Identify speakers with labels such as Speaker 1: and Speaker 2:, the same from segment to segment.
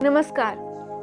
Speaker 1: नमस्कार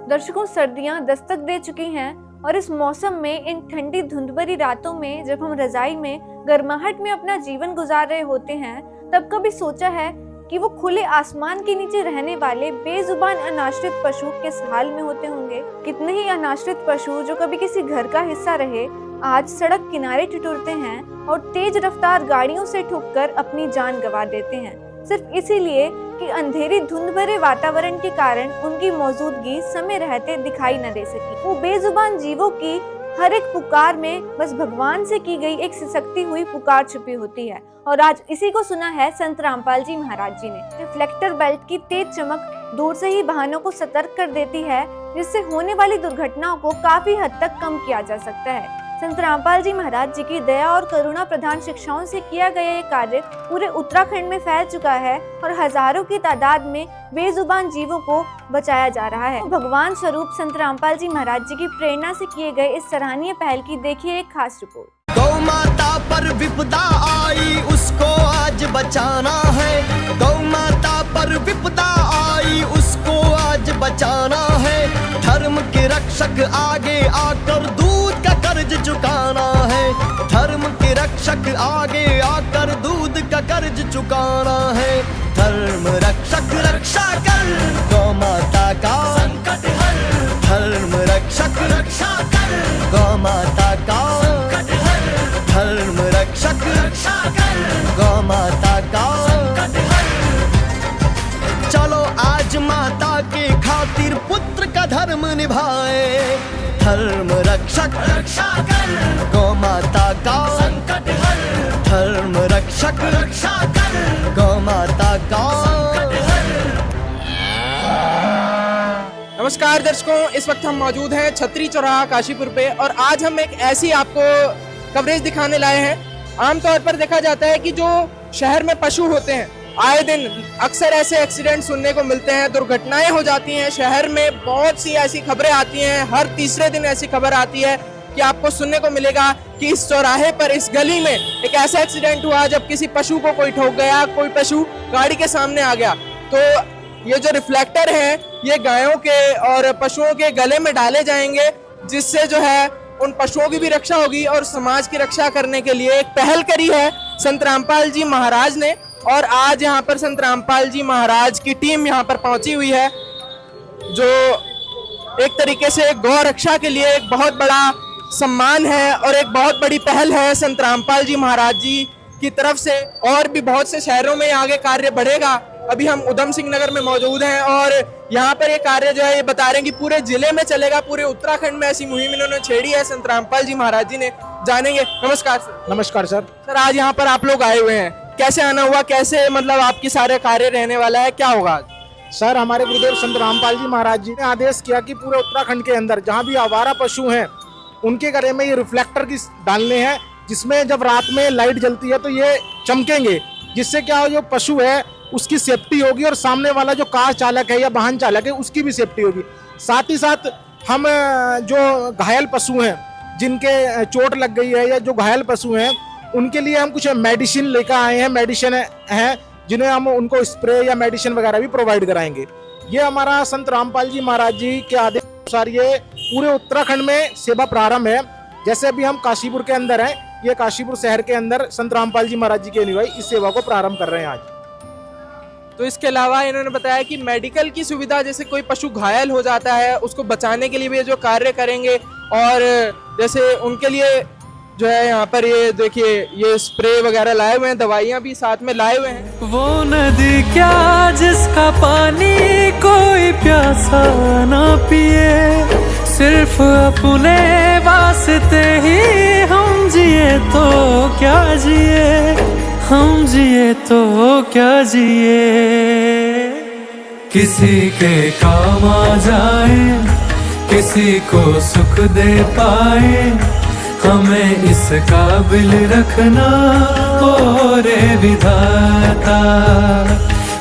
Speaker 1: दर्शकों, सर्दियां दस्तक दे चुकी हैं और इस मौसम में इन ठंडी धुंध भरी रातों में जब हम रजाई में गर्माहट में अपना जीवन गुजार रहे होते हैं, तब कभी सोचा है कि वो खुले आसमान के नीचे रहने वाले बेजुबान अनाश्रित पशु किस हाल में होते होंगे। कितने ही अनाश्रित पशु जो कभी किसी घर का हिस्सा रहे, आज सड़क किनारे ठिठुरते हैं और तेज रफ्तार गाड़ियों से ठुककर अपनी जान गंवा देते हैं, सिर्फ इसीलिए कि अंधेरी धुंध भरे वातावरण के कारण उनकी मौजूदगी समय रहते दिखाई न दे सकी। वो बेजुबान जीवों की हर एक पुकार में बस भगवान से की गई एक सिसकती हुई पुकार छुपी होती है, और आज इसी को सुना है संत रामपाल जी महाराज जी ने। रिफ्लेक्टर बेल्ट की तेज चमक दूर से ही वाहनों को सतर्क कर देती है, जिससे होने वाली दुर्घटनाओं को काफी हद तक कम किया जा सकता है। संत रामपाल जी महाराज जी की दया और करुणा प्रधान शिक्षाओं से किया गया ये कार्य पूरे उत्तराखंड में फैल चुका है और हजारों की तादाद में बेजुबान जीवों को बचाया जा रहा है। भगवान स्वरूप संत रामपाल जी महाराज जी की प्रेरणा से किए गए इस सराहनीय पहल की देखिए एक खास रिपोर्ट।
Speaker 2: गौ माता पर विपदा आई, उसको आज बचाना है। गौ माता पर विपदा आई, उसको आज बचाना है। धर्म के रक्षक आगे आकर दूध का कर्ज चुकाना है। धर्म के रक्षक आगे आकर दूध का कर्ज चुकाना है। धर्म रक्षक रक्षा कर, गौ माता का संकट हर। धर्म रक्षक रक्षा कर, गौ माता का संकट हर। धर्म रक्षक रक्षा कर, गौ माता का संकट हर। चलो आज माता के खातिर पुत्र का धर्म निभाए। धर्म रक्षक रक्षा कर, गौ माता का संकट हर। धर्म रक्षक रक्षा कर, गौ माता का संकट हर।
Speaker 3: नमस्कार दर्शकों, इस वक्त हम मौजूद हैं छतरी चौराहा काशीपुर पे, और आज हम एक ऐसी आपको कवरेज दिखाने लाए हैं। आमतौर पर देखा जाता है कि जो शहर में पशु होते हैं, आए दिन अक्सर ऐसे एक्सीडेंट सुनने को मिलते हैं, दुर्घटनाएं हो जाती हैं। शहर में बहुत सी ऐसी खबरें आती हैं, हर तीसरे दिन ऐसी खबर आती है कि आपको सुनने को मिलेगा कि इस चौराहे पर, इस गली में एक ऐसा एक्सीडेंट हुआ जब किसी पशु को कोई ठोक गया, कोई पशु गाड़ी के सामने आ गया। तो ये जो रिफ्लेक्टर हैं, ये गायों के और पशुओं के गले में डाले जाएंगे, जिससे जो है उन पशुओं की भी रक्षा होगी और समाज की रक्षा करने के लिए एक पहल करी है संत रामपाल जी महाराज ने। और आज यहाँ पर संत रामपाल जी महाराज की टीम यहाँ पर पहुंची हुई है, जो एक तरीके से गौ रक्षा के लिए एक बहुत बड़ा सम्मान है और एक बहुत बड़ी पहल है संत रामपाल जी महाराज जी की तरफ से। और भी बहुत से शहरों में आगे कार्य बढ़ेगा। अभी हम उधम सिंह नगर में मौजूद हैं और यहाँ पर ये कार्य जो है ये बता रहे हैं कि पूरे जिले में चलेगा, पूरे उत्तराखंड में ऐसी मुहिम इन्होंने छेड़ी है संत रामपाल जी महाराज जी ने। जानेंगे। नमस्कार सर।
Speaker 4: नमस्कार सर।
Speaker 3: सर, आज यहाँ पर आप लोग आए हुए हैं, कैसे आना हुआ, कैसे मतलब आपकी सारे कार्य रहने वाला है, क्या होगा?
Speaker 4: सर, हमारे गुरुदेव संत रामपाल जी महाराज जी ने आदेश किया कि पूरे उत्तराखंड के अंदर जहाँ भी आवारा पशु हैं, उनके गले में ये रिफ्लेक्टर की डालने हैं, जिसमें जब रात में लाइट जलती है तो ये चमकेंगे, जिससे क्या हो, जो पशु है उसकी सेफ्टी होगी और सामने वाला जो कार चालक है या वाहन चालक है उसकी भी सेफ्टी होगी। साथ ही साथ हम जो घायल पशु हैं, जिनके चोट लग गई है या जो घायल पशु हैं, उनके लिए हम कुछ मेडिसिन लेकर आए हैं। मेडिसिन हैं जिन्हें हम उनको स्प्रे या मेडिसिन वगैरह भी प्रोवाइड कराएंगे। ये हमारा संत रामपाल जी महाराज जी के आदेश अनुसार ये पूरे उत्तराखंड में सेवा प्रारंभ है। जैसे अभी हम काशीपुर के अंदर हैं, ये काशीपुर शहर के अंदर संत रामपाल जी महाराज जी के अनुयायी इस सेवा को प्रारंभ कर रहे हैं आज।
Speaker 3: तो इसके अलावा इन्होंने बताया कि मेडिकल की सुविधा, जैसे कोई पशु घायल हो जाता है उसको बचाने के लिए भी जो कार्य करेंगे, और जैसे उनके लिए जो है यहाँ पर ये देखिए ये स्प्रे वगैरह लाए हुए हैं, दवाइयाँ भी साथ में लाए हुए हैं।
Speaker 5: वो नदी क्या जिसका पानी कोई प्यासा ना पिए, सिर्फ अपने वास्ते ही हम जिए तो क्या जिए, हम जिए तो क्या जिए। किसी के काम आ जाए, किसी को सुख दे पाए, हमें इस काबिल रखना ओ रे विधाता।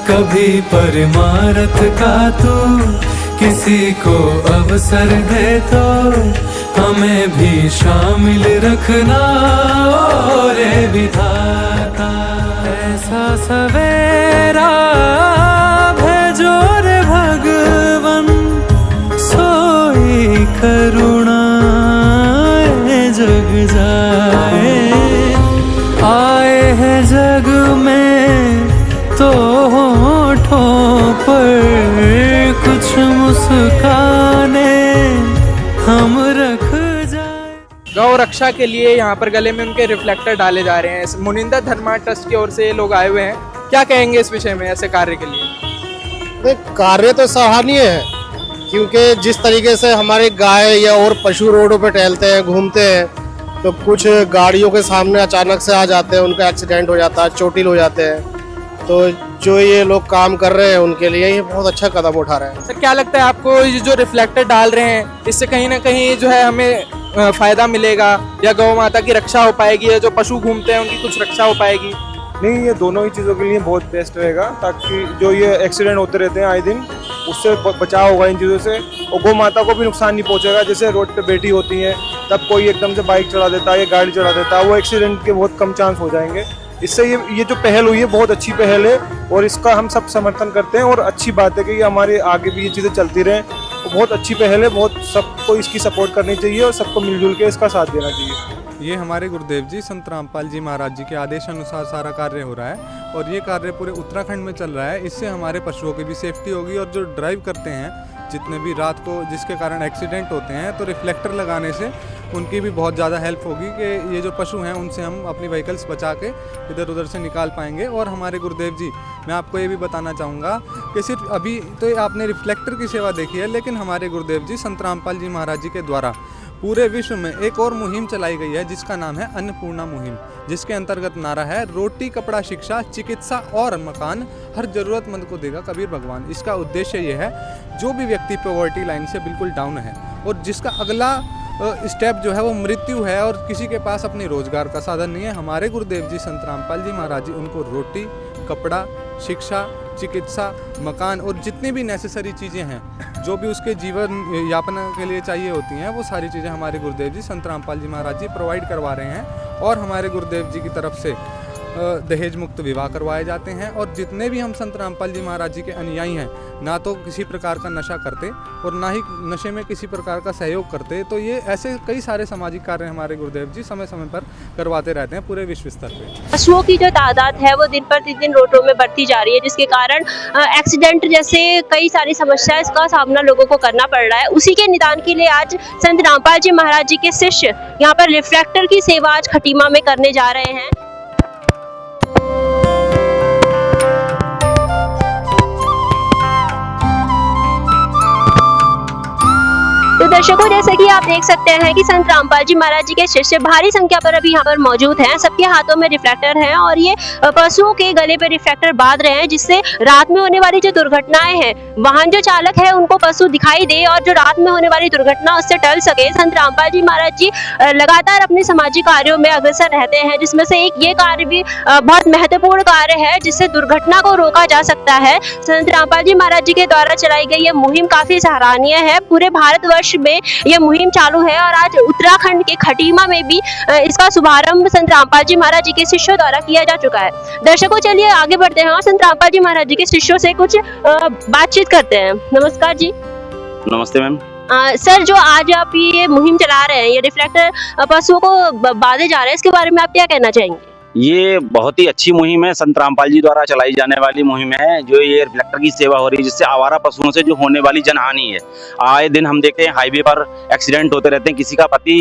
Speaker 5: कभी परमार्थ का तू किसी को अवसर दे तो हमें भी शामिल रखना ओ रे विधाता। ऐसा सवेरा भेजो रे भगवन,
Speaker 3: गौ रक्षा के लिए यहाँ पर गले में उनके रिफ्लेक्टर डाले जा रहे हैं। मुनिंदा धर्मा ट्रस्ट की ओर से ये लोग आए हुए हैं, क्या कहेंगे इस विषय में, ऐसे कार्य के लिए?
Speaker 4: कार्य तो सराहनीय है, क्योंकि जिस तरीके से हमारे गाय या और पशु रोडों पे टहलते हैं, घूमते हैं, तो कुछ गाड़ियों के सामने अचानक से आ जाते हैं, उनका एक्सीडेंट हो जाता है, चोटिल हो जाते हैं। तो जो ये लोग काम कर रहे हैं उनके लिए ये बहुत अच्छा कदम उठा रहे हैं।
Speaker 3: सर क्या लगता है आपको, ये जो रिफ्लेक्टर डाल रहे हैं इससे कहीं ना कहीं जो है हमें फायदा मिलेगा, या गौ माता की रक्षा हो पाएगी, या जो पशु घूमते हैं उनकी कुछ रक्षा हो पाएगी?
Speaker 6: नहीं, ये दोनों ही चीज़ों के लिए बहुत बेस्ट रहेगा, ताकि जो ये एक्सीडेंट होते रहते हैं आए दिन, उससे बचाव होगा इन चीज़ों से, और गौ माता को भी नुकसान नहीं पहुंचेगा। जैसे रोड पे बैठी होती हैं, तब कोई एकदम से बाइक चला देता है या गाड़ी चला देता है, वो एक्सीडेंट के बहुत कम चांस हो जाएंगे। इससे ये जो पहल हुई है बहुत अच्छी पहल है, और इसका हम सब समर्थन करते हैं, और अच्छी बात है कि हमारे आगे भी ये चीज़ें चलती रहें। तो बहुत अच्छी पहल है, बहुत सबको इसकी सपोर्ट करनी चाहिए और सबको मिलजुल के इसका साथ देना चाहिए।
Speaker 7: ये हमारे गुरुदेव जी संत रामपाल जी महाराज जी के आदेश अनुसार सारा कार्य हो रहा है, और ये कार्य पूरे उत्तराखंड में चल रहा है। इससे हमारे पशुओं की भी सेफ्टी होगी, और जो ड्राइव करते हैं जितने भी रात को जिसके कारण एक्सीडेंट होते हैं, तो रिफ्लेक्टर लगाने से उनकी भी बहुत ज़्यादा हेल्प होगी कि ये जो पशु हैं उनसे हम अपनी व्हीकल्स बचा के इधर उधर से निकाल पाएंगे। और हमारे गुरुदेव जी, मैं आपको ये भी बताना चाहूँगा कि सिर्फ अभी तो आपने रिफ्लेक्टर की सेवा देखी है, लेकिन हमारे गुरुदेव जी संत रामपाल जी महाराज जी के द्वारा पूरे विश्व में एक और मुहिम चलाई गई है, जिसका नाम है अन्नपूर्णा मुहिम, जिसके अंतर्गत नारा है रोटी कपड़ा शिक्षा चिकित्सा और मकान हर जरूरतमंद को देगा कबीर भगवान। इसका उद्देश्य ये है, जो भी व्यक्ति पॉवर्टी लाइन से बिल्कुल डाउन है और जिसका अगला स्टेप जो है वो मृत्यु है, और किसी के पास अपने रोजगार का साधन नहीं है, हमारे गुरुदेव जी संत रामपाल जी महाराज जी उनको रोटी कपड़ा शिक्षा चिकित्सा मकान और जितनी भी नेसेसरी चीज़ें हैं, जो भी उसके जीवन यापन के लिए चाहिए होती हैं, वो सारी चीज़ें हमारे गुरुदेव जी संत रामपाल जी महाराज जी प्रोवाइड करवा रहे हैं। और हमारे गुरुदेव जी की तरफ से दहेज मुक्त विवाह करवाए जाते हैं, और जितने भी हम संत रामपाल जी महाराज जी के अनुयायी हैं, ना तो किसी प्रकार का नशा करते और ना ही नशे में किसी प्रकार का सहयोग करते। तो ये ऐसे कई सारे सामाजिक कार्य हमारे गुरुदेव जी समय समय पर करवाते रहते हैं पूरे विश्व स्तर पे।
Speaker 8: पशुओं की जो तादाद है वो दिन पर दिन रोडों में बढ़ती जा रही है, जिसके कारण एक्सीडेंट जैसे कई सारी समस्याएं का सामना लोगों को करना पड़ रहा है। उसी के निदान के लिए आज संत रामपाल जी महाराज जी के शिष्य यहाँ पर रिफ्लेक्टर की सेवा आज खटीमा में करने जा रहे हैं। तो दर्शकों, जैसे कि आप देख सकते हैं कि संत रामपाल जी महाराज जी के शिष्य भारी संख्या पर अभी यहाँ पर मौजूद हैं। सबके हाथों में रिफ्लेक्टर हैं, और ये पशुओं के गले पे रिफ्लेक्टर बांध रहे हैं, जिससे रात में होने वाली जो दुर्घटनाएं हैं, वाहन जो चालक है उनको पशु दिखाई दे और जो रात में होने वाली दुर्घटना उससे टल सके। संत रामपाल जी महाराज जी लगातार अपने सामाजिक कार्यों में अग्रसर रहते हैं, जिसमें से एक ये कार्य भी बहुत महत्वपूर्ण कार्य है, जिससे दुर्घटना को रोका जा सकता है। संत रामपाल जी महाराज जी के द्वारा चलाई गई ये मुहिम काफी सराहनीय है। पूरे भारतवर्ष में यह मुहिम चालू है, और आज उत्तराखंड के खटीमा में भी इसका शुभारंभ संत रामपाल जी महाराज जी के शिष्यों द्वारा किया जा चुका है। दर्शकों, चलिए आगे बढ़ते हैं और संत रामपाल जी महाराज जी के शिष्यों से कुछ बातचीत करते हैं। नमस्कार जी।
Speaker 9: नमस्ते मैम।
Speaker 8: सर, जो आज आप ये मुहिम चला रहे हैं, ये रिफ्लेक्टर पशुओं को बांधे जा रहे हैं, इसके बारे में आप क्या कहना चाहेंगे?
Speaker 9: ये बहुत ही अच्छी मुहिम है, संत रामपाल जी द्वारा चलाई जाने वाली मुहिम है, जो ये रिफ्लेक्टर की सेवा हो रही है, जिससे आवारा पशुओं से जो होने वाली जनहानि है, आए दिन हम देखते हैं हाईवे पर एक्सीडेंट होते रहते हैं, किसी का पति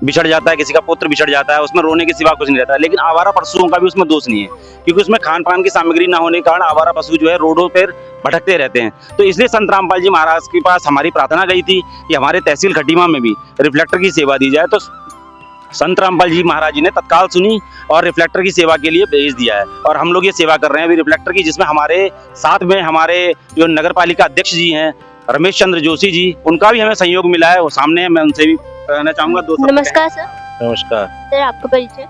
Speaker 9: बिछड़ जाता है, किसी का पुत्र बिछड़ जाता है, उसमें रोने के सिवा कुछ नहीं रहता है। लेकिन आवारा पशुओं का भी उसमें दोष नहीं है, क्योंकि उसमें खान पान की सामग्री ना होने के कारण आवारा पशु जो है रोडों पर भटकते रहते हैं। तो इसलिए संत रामपाल जी महाराज के पास हमारी प्रार्थना गई थी कि हमारे तहसील खटीमा में भी रिफ्लेक्टर की सेवा दी जाए। तो संत रामपाल जी महाराज जी ने तत्काल सुनी और रिफ्लेक्टर की सेवा के लिए भेज दिया है, और हम लोग ये सेवा कर रहे हैं अभी रिफ्लेक्टर की, जिसमें हमारे साथ में हमारे जो नगर पालिका अध्यक्ष जी हैं रमेश चंद्र जोशी जी, उनका भी हमें सहयोग मिला है, वो सामने है, मैं उनसे भी कहना चाहूंगा।
Speaker 8: नमस्कार सर।
Speaker 10: नमस्कार
Speaker 8: सर, आपका परिचय?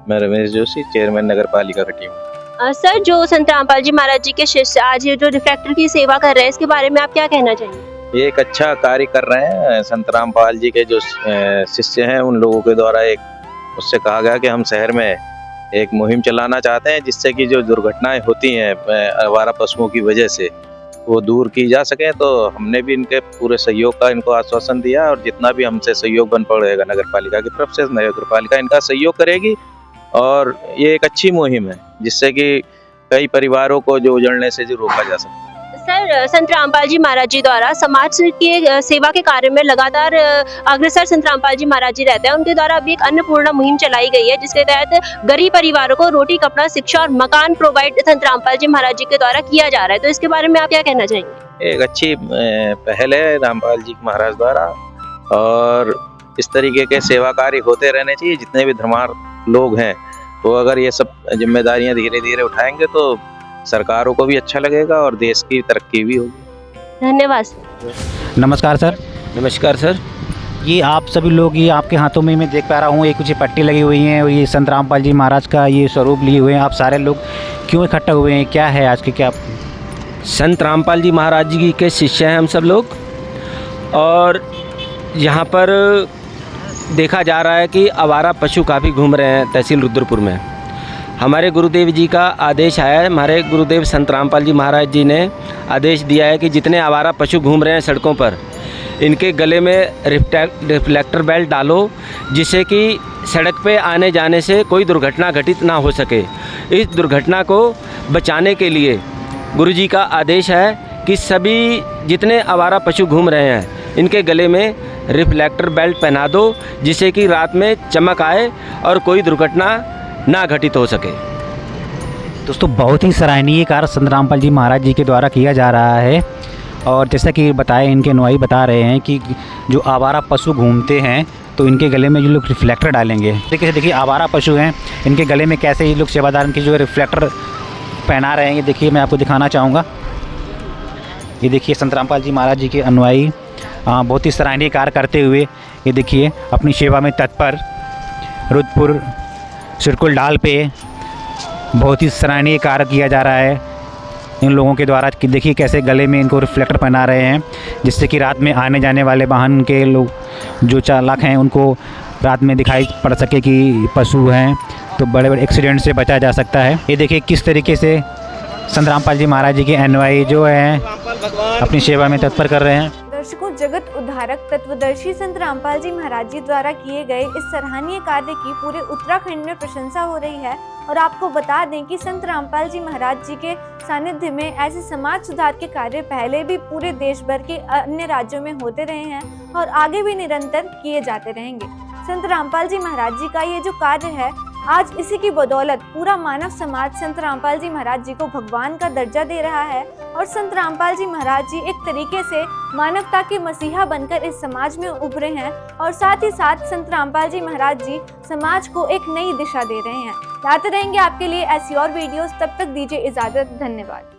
Speaker 10: मैं रमेश जोशी, चेयरमैन नगर पालिका खटीमा।
Speaker 8: सर, जो संत रामपाल जी महाराज जी के शिष्य आज ये जो रिफ्लेक्टर की सेवा कर रहे हैं, इसके बारे में आप क्या कहना चाहेंगे?
Speaker 10: ये एक अच्छा कार्य कर रहे हैं। संत रामपाल जी के जो शिष्य हैं, उन लोगों के द्वारा एक उससे कहा गया कि हम शहर में एक मुहिम चलाना चाहते हैं, जिससे कि जो दुर्घटनाएं होती हैं आवारा पशुओं की वजह से, वो दूर की जा सके। तो हमने भी इनके पूरे सहयोग का इनको आश्वासन दिया, और जितना भी हमसे सहयोग बन पड़ेगा नगर पालिका की तरफ से, नगर पालिका इनका सहयोग करेगी। और ये एक अच्छी मुहिम है, जिससे कि कई परिवारों को जो उजड़ने से जो रोका जा सकता है।
Speaker 8: सर, संत रामपाल जी महाराज जी द्वारा समाज के सेवा के कार्य में लगातार अग्रसर संत रामपाल जी महाराज जी रहते हैं। उनके द्वारा अभी एक अन्नपूर्णा मुहिम चलाई गई है, जिसके तहत गरीब परिवारों को रोटी, कपड़ा, शिक्षा और मकान प्रोवाइड संत रामपाल जी महाराज जी के द्वारा किया जा रहा है। तो इसके बारे में आप क्या कहना चाहेंगे?
Speaker 10: एक अच्छी पहल है रामपाल जी महाराज द्वारा, और इस तरीके के सेवा कार्य होते रहने चाहिए। जितने भी धर्मार्थ लोग हैं वो अगर ये सब जिम्मेदारियां धीरे धीरे उठाएंगे तो सरकारों को भी अच्छा लगेगा और देश की तरक्की भी होगी।
Speaker 8: धन्यवाद।
Speaker 11: नमस्कार सर।
Speaker 12: नमस्कार सर।
Speaker 11: ये आप सभी लोग, ये आपके हाथों में मैं देख पा रहा हूँ, ये कुछ पट्टी लगी हुई हैं और ये संत रामपाल जी महाराज का ये स्वरूप लिए हुए हैं। आप सारे लोग क्यों इकट्ठा हुए हैं, क्या है आज के, क्या?
Speaker 12: संत रामपाल जी महाराज जी के शिष्य हैं हम सब लोग, और यहाँ पर देखा जा रहा है कि आवारा पशु काफ़ी घूम रहे हैं तहसील रुद्रपुर में। हमारे गुरुदेव जी का आदेश आया है, हमारे गुरुदेव संत रामपाल जी महाराज जी ने आदेश दिया है कि जितने आवारा पशु घूम रहे हैं सड़कों पर, इनके गले में रिफ्लेक्टर बेल्ट डालो, जिससे कि सड़क पे आने जाने से कोई दुर्घटना घटित ना हो सके। इस दुर्घटना को बचाने के लिए गुरुजी का आदेश है कि सभी जितने आवारा पशु घूम रहे हैं इनके गले में रिफ्लेक्टर बेल्ट पहना दो, जिससे कि रात में चमक आए और कोई दुर्घटना ना घटित हो सके।
Speaker 11: दोस्तों, बहुत ही सराहनीय कार्य संत रामपाल जी महाराज जी के द्वारा किया जा रहा है। और जैसा कि बताए, इनके अनुयायी बता रहे हैं कि जो आवारा पशु घूमते हैं तो इनके गले में ये लोग रिफ्लेक्टर डालेंगे। देखिए आवारा पशु हैं, इनके गले में कैसे ये लोग सेवादार की जो रिफ्लेक्टर पहना रहे हैं। ये देखिए, मैं आपको दिखाना चाहूँगा। ये देखिए संत रामपाल जी महाराज जी के अनुयायी बहुत ही सराहनीय कार्य करते हुए, ये देखिए अपनी सेवा में तत्पर, रुद्रपुर सिरकुल डाल पे बहुत ही सराहनीय कार्य किया जा रहा है इन लोगों के द्वारा। कि देखिए कैसे गले में इनको रिफ्लेक्टर पहना रहे हैं, जिससे कि रात में आने जाने वाले वाहन के लोग जो चालक हैं उनको रात में दिखाई पड़ सके कि पशु हैं, तो बड़े बड़े एक्सीडेंट से बचा जा सकता है। ये देखिए किस तरीके से संत रामपाल जी महाराज जी के अनुयायी जो हैं अपनी सेवा में तत्पर कर रहे हैं।
Speaker 1: दर्शकों, जगत उद्धारक तत्वदर्शी संत रामपाल जी महाराज जी द्वारा किए गए इस सराहनीय कार्य की पूरे उत्तराखंड में प्रशंसा हो रही है। और आपको बता दें कि संत रामपाल जी महाराज जी के सानिध्य में ऐसे समाज सुधार के कार्य पहले भी पूरे देश भर के अन्य राज्यों में होते रहे हैं और आगे भी निरंतर किए जाते रहेंगे। संत रामपाल जी महाराज जी का ये जो कार्य है, आज इसी की बदौलत पूरा मानव समाज संत रामपाल जी महाराज जी को भगवान का दर्जा दे रहा है। और संत रामपाल जी महाराज जी एक तरीके से मानवता के मसीहा बनकर इस समाज में उभरे हैं। और साथ ही साथ संत रामपाल जी महाराज जी समाज को एक नई दिशा दे रहे हैं। लाते रहेंगे आपके लिए ऐसी और वीडियोस। तब तक दीजिए इजाजत। धन्यवाद।